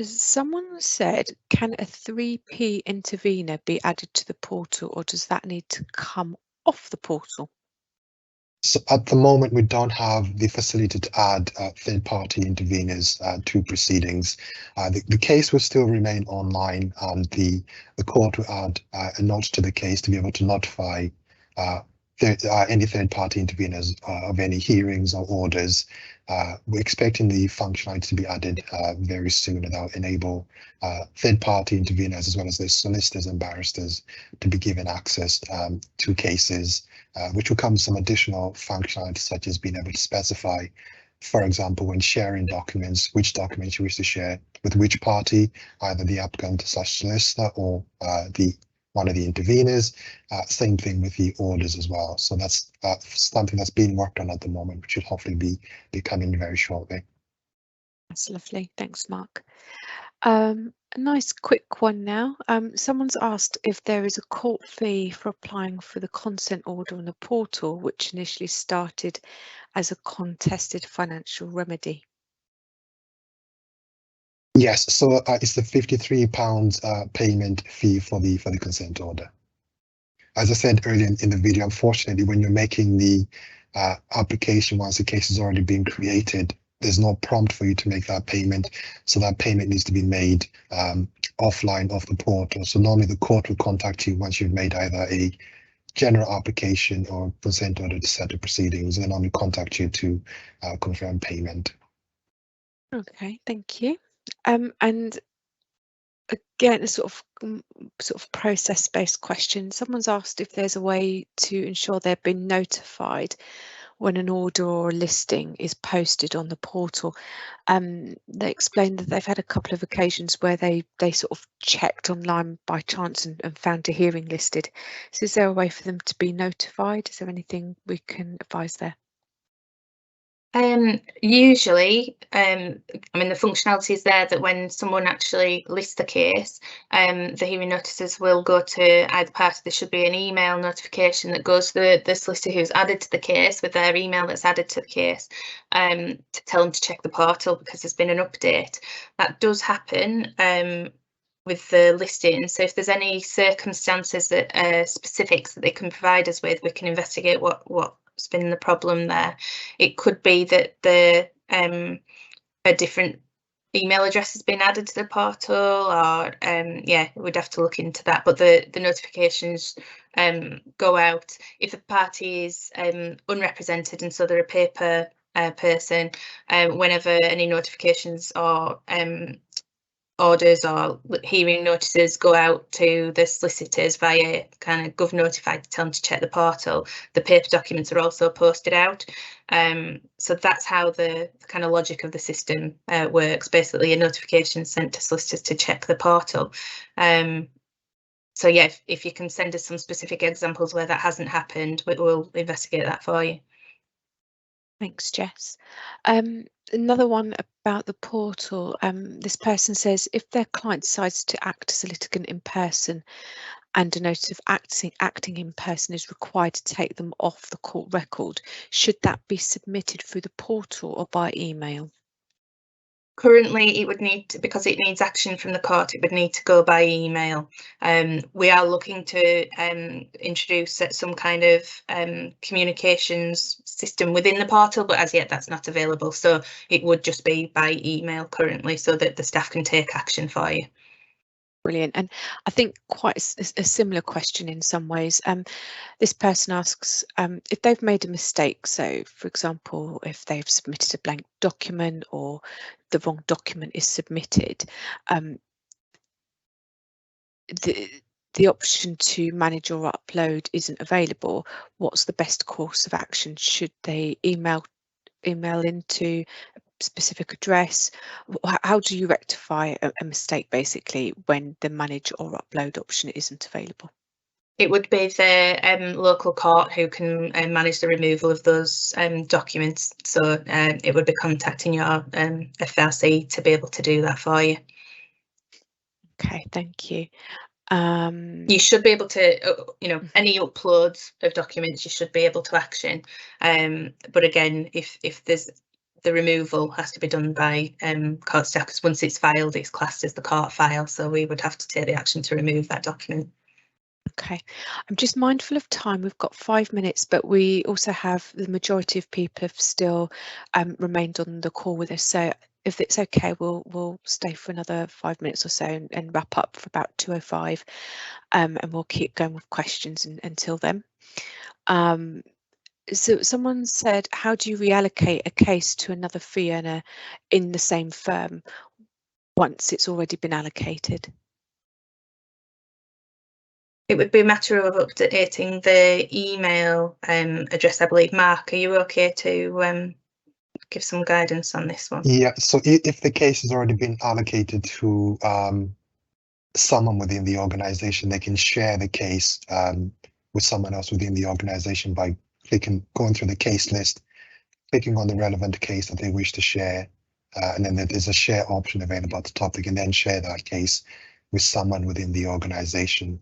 Someone said, can a 3P intervener be added to the portal, or does that need to come off the portal? So at the moment, we don't have the facility to add third-party interveners to proceedings. The case will still remain online, and the court will add a note to the case to be able to notify any third-party interveners of any hearings or orders. We're expecting the functionality to be added very soon, and that will enable third-party interveners as well as the solicitors and barristers to be given access to cases, which will come with some additional functionality, such as being able to specify, for example, when sharing documents, which documents you wish to share with which party, either the applicant/solicitor or one of the interveners. Same thing with the orders as well. So that's something that's being worked on at the moment, which should hopefully be coming very shortly. That's lovely. Thanks, Mark. A nice quick one now. Someone's asked if there is a court fee for applying for the consent order on the portal, which initially started as a contested financial remedy. Yes, so it's the £53 payment fee for the consent order. As I said earlier in the video, unfortunately, when you're making the application once the case has already been created, there's no prompt for you to make that payment. So that payment needs to be made offline off the portal. So normally the court will contact you once you've made either a general application or consent order to set the proceedings, and then only contact you to confirm payment. Okay, thank you. And again, a sort of process-based question. Someone's asked if there's a way to ensure they've been notified when an order or a listing is posted on the portal. They explained that they've had a couple of occasions where they sort of checked online by chance and found a hearing listed. So is there a way for them to be notified? Is there anything we can advise there? Usually, I mean, the functionality is there that when someone actually lists the case, the hearing notices will go to either party. There should be an email notification that goes to the solicitor who's added to the case with their email that's added to the case, to tell them to check the portal because there's been an update. That does happen with the listing. So if there's any circumstances that specifics that they can provide us with, we can investigate what's been the problem there. It could be that a different email address has been added to the portal, or yeah, we'd have to look into that. But the notifications go out if a party is unrepresented, and so they're a paper person. Whenever any notifications or orders or hearing notices go out to the solicitors via kind of GovNotify to tell them to check the portal, the paper documents are also posted out. So that's how the kind of logic of the system works. Basically, a notification sent to solicitors to check the portal. So yeah, if you can send us some specific examples where that hasn't happened, we'll investigate that for you. Thanks, Jess. Another one about the portal. This person says if their client decides to act as a litigant in person and a notice of acting in person is required to take them off the court record, should that be submitted through the portal or by email? Currently, it would need to, because it needs action from the court, it would need to go by email. We are looking to introduce some kind of communications system within the portal, but as yet that's not available. So it would just be by email currently, so that the staff can take action for you. Brilliant. And I think quite a similar question in some ways. This person asks if they've made a mistake. So, for example, if they've submitted a blank document or the wrong document is submitted, the option to manage or upload isn't available. What's the best course of action? Should they email into a specific address? How do you rectify a mistake basically when the manage or upload option isn't available? It would be the local court who can manage the removal of those documents. So it would be contacting your FRC to be able to do that for you. Okay, thank you. You should be able to, any uploads of documents you should be able to action. But again, if there's the removal has to be done by court staff, because once it's filed, it's classed as the court file. So we would have to take the action to remove that document. Okay, I'm just mindful of time. We've got 5 minutes, but we also have the majority of people have still remained on the call with us. So if it's okay, we'll stay for another 5 minutes or so and wrap up for about 2:05, and we'll keep going with questions until then. So someone said, how do you reallocate a case to another fee earner in the same firm once it's already been allocated? It would be a matter of updating the email address, I believe. Mark, are you okay to give some guidance on this one? Yeah, so if the case has already been allocated to someone within the organization, they can share the case with someone else within the organization by going through the case list, clicking on the relevant case that they wish to share, and then there's a share option available at the top. They can then share that case with someone within the organization.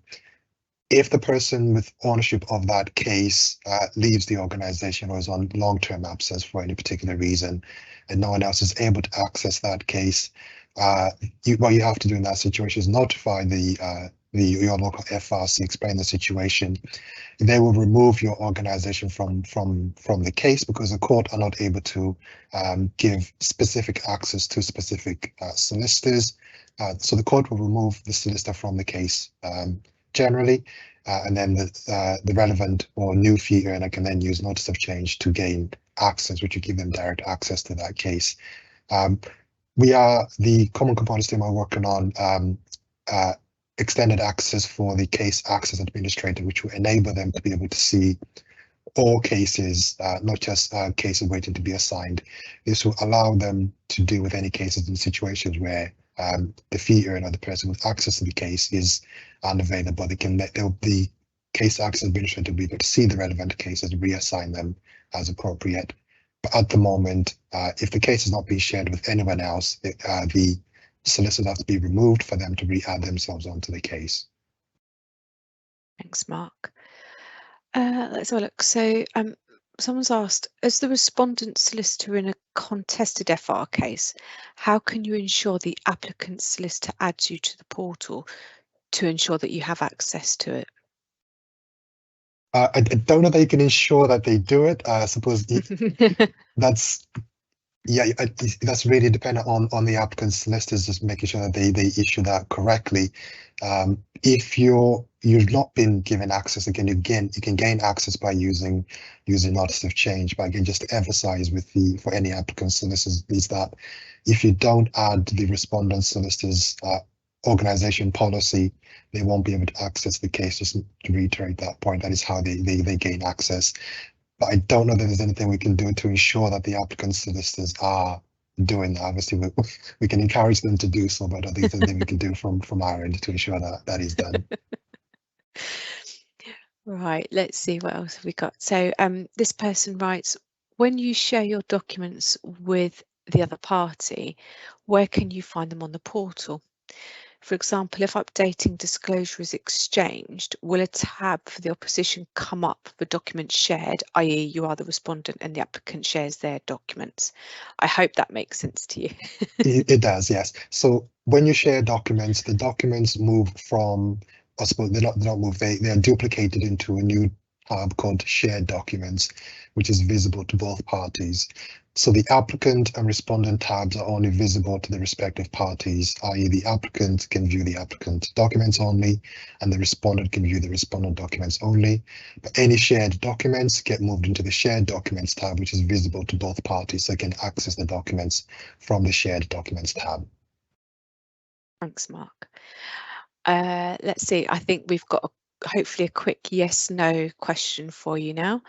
If the person with ownership of that case leaves the organization or is on long-term absence for any particular reason, and no one else is able to access that case, what you have to do in that situation is notify your local FRC, explain the situation. They will remove your organization from the case because the court are not able to give specific access to specific solicitors. So the court will remove the solicitor from the case generally, and then the relevant or new fee earner can then use notice of change to gain access, which will give them direct access to that case. The Common Components team are working on extended access for the case access administrator, which will enable them to be able to see all cases, not just cases waiting to be assigned. This will allow them to deal with any cases and situations where the fee earner, the person with access to the case, is unavailable. The case access administrator will be able to see the relevant cases, reassign them as appropriate. But at the moment, if the case is not being shared with anyone else, the solicitors have to be removed for them to re-add themselves onto the case. Thanks, Mark. Let's have a look. So someone's asked, as the respondent solicitor in a contested FR case, how can you ensure the applicant solicitor adds you to the portal to ensure that you have access to it? I don't know that you can ensure that they do it. I suppose that's really dependent on the applicant's solicitors, just making sure that they issue that correctly. If you've not been given access, again, you can gain access by using notice of change. But again, just to emphasize for any applicant solicitors is that if you don't add the respondent solicitor's organization policy, they won't be able to access the case. Just to reiterate that point, that is how they gain access. But I don't know that there's anything we can do to ensure that the applicant solicitors are doing that. Obviously, we can encourage them to do so, but I don't think there's anything we can do from our end to ensure that that is done. Right, let's see what else we got. So this person writes, when you share your documents with the other party, where can you find them on the portal? For example, if updating disclosure is exchanged, will a tab for the opposition come up for documents shared, i.e. you are the respondent and the applicant shares their documents? I hope that makes sense to you. It does, yes. So when you share documents, the documents move from, I suppose they don't move, they are duplicated into a new tab called Shared Documents, which is visible to both parties. So the applicant and respondent tabs are only visible to the respective parties, i.e. the applicant can view the applicant documents only, and the respondent can view the respondent documents only. But any shared documents get moved into the Shared Documents tab, which is visible to both parties, so they can access the documents from the Shared Documents tab. Thanks, Mark. Let's see, I think we've got hopefully a quick yes/no question for you now.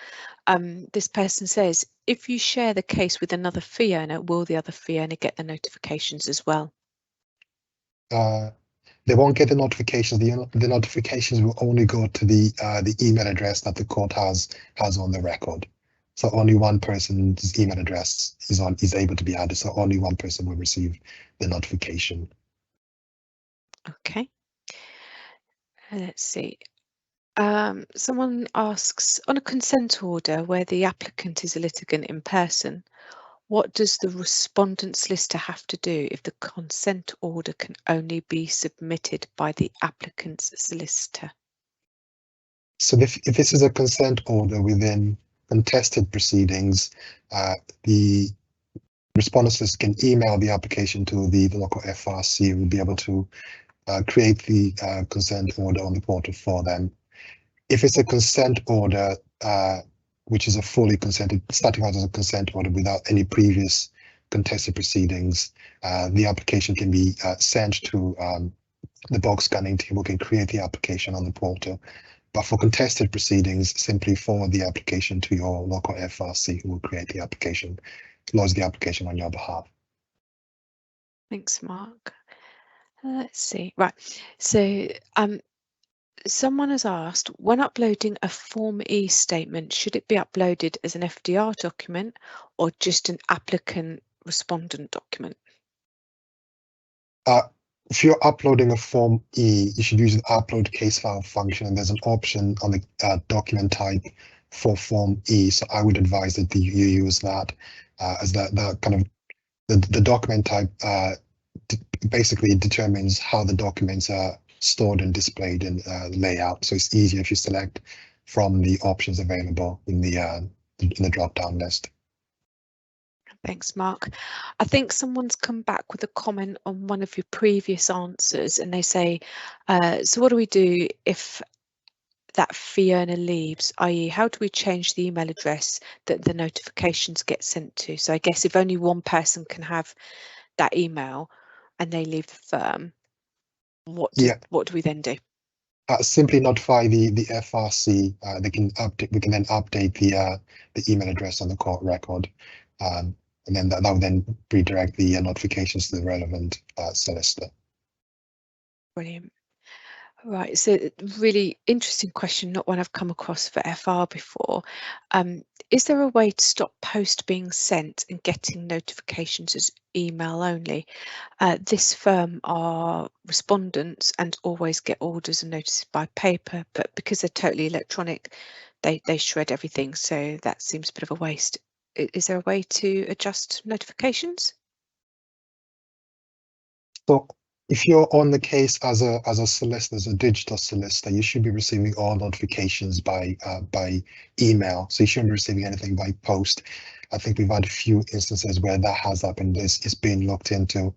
This person says, if you share the case with another fee earner, will the other fee earner get the notifications as well? They won't get the notifications. The notifications will only go to the email address that the court has on the record. So only one person's email address is able to be added. So only one person will receive the notification. Okay. Let's see. Someone asks, on a consent order where the applicant is a litigant in person, what does the respondent solicitor have to do if the consent order can only be submitted by the applicant's solicitor? So if this is a consent order within contested proceedings, the respondent solicitor can email the application to the local FRC, who will be able to create the consent order on the portal for them. If it's a consent order, which is a fully consented, starting out as a consent order without any previous contested proceedings, the application can be sent to the bulk scanning team, who can create the application on the portal. But for contested proceedings, simply forward the application to your local FRC, who will create the application, lodge the application on your behalf. Thanks, Mark. Let's see. Right. So someone has asked, when uploading a Form E statement, should it be uploaded as an FDR document or just an applicant respondent document? If you're uploading a Form E, you should use an upload case file function, and there's an option on the document type for Form E. So I would advise that you use that as that kind of the document type basically determines how the documents are stored and displayed in layout. So it's easier if you select from the options available in the drop-down list. Thanks, Mark. I think someone's come back with a comment on one of your previous answers, and they say, so what do we do if that fee earner leaves, i.e. how do we change the email address that the notifications get sent to? So I guess if only one person can have that email and they leave the firm, what do we then do? Simply notify the FRC. They can update. We can then update the email address on the court record, and then that will then redirect the notifications to the relevant solicitor. Brilliant. Right, so really interesting question, not one I've come across for FR before. Is there a way to stop post being sent and getting notifications as email only? This firm are respondents and always get orders and notices by paper, but because they're totally electronic, they shred everything, so that seems a bit of a waste. Is there a way to adjust notifications? So if you're on the case as a solicitor, as a digital solicitor, you should be receiving all notifications by email. So you shouldn't be receiving anything by post. I think we've had a few instances where that has happened. It's been looked into,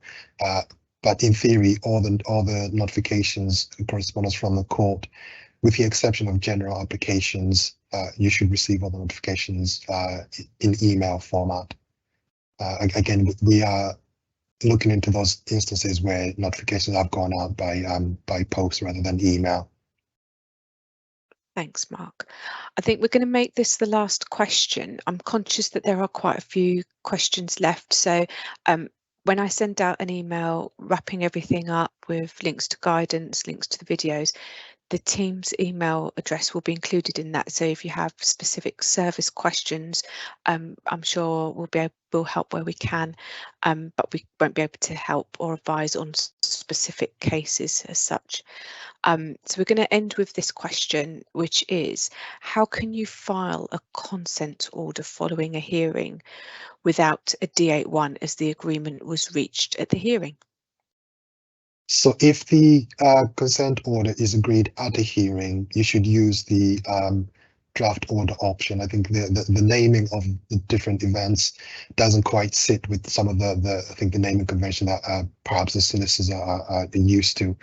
but in theory, all the notifications and correspondence from the court, with the exception of general applications, you should receive all the notifications in email format. Again, we are looking into those instances where notifications have gone out by post rather than email. Thanks, Mark. I think we're going to make this the last question. I'm conscious that there are quite a few questions left, so when I send out an email wrapping everything up with links to guidance, links to the videos, the team's email address will be included in that. So if you have specific service questions, I'm sure we'll help where we can, but we won't be able to help or advise on specific cases as such. So we're going to end with this question, which is, how can you file a consent order following a hearing without a D81 as the agreement was reached at the hearing? So if the consent order is agreed at a hearing, you should use the draft order option. I think the naming of the different events doesn't quite sit with some of the I think the naming convention that perhaps the solicitors are used to,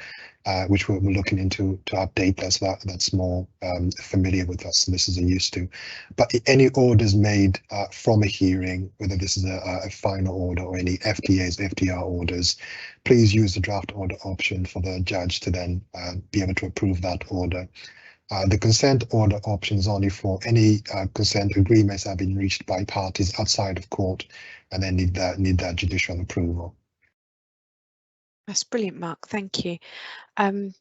which we're looking into to update that, so that's more familiar with what solicitors are used to. But any orders made from a hearing, whether this is a final order or any FTAs, FTR orders, please use the draft order option for the judge to then be able to approve that order. The consent order option is only for any consent agreements that have been reached by parties outside of court and then need that judicial approval. That's brilliant, Mark. Thank you. I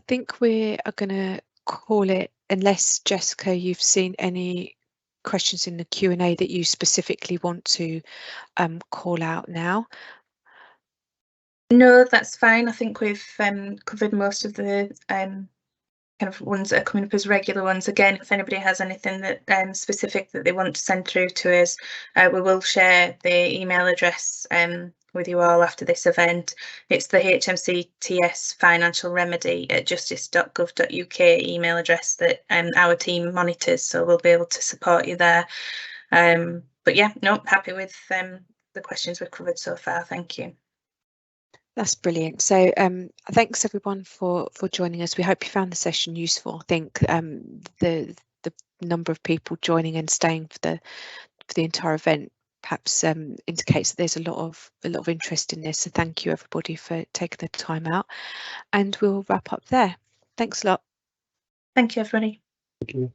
think we are going to call it, unless Jessica, you've seen any questions in the Q&A that you specifically want to call out now. No, that's fine. I think we've covered most of the kind of ones that are coming up as regular ones. Again, if anybody has anything that specific that they want to send through to us, we will share the email address with you all after this event. It's the HMCTS Financial Remedy at justice.gov.uk email address that our team monitors, so we'll be able to support you there. But yeah, no, happy with the questions we've covered so far. Thank you. That's brilliant. So thanks everyone for joining us. We hope you found the session useful. I think the number of people joining and staying for the entire event perhaps indicates that there's a lot of interest in this. So thank you everybody for taking the time out, and we'll wrap up there. Thanks a lot. Thank you, everybody. Thank you.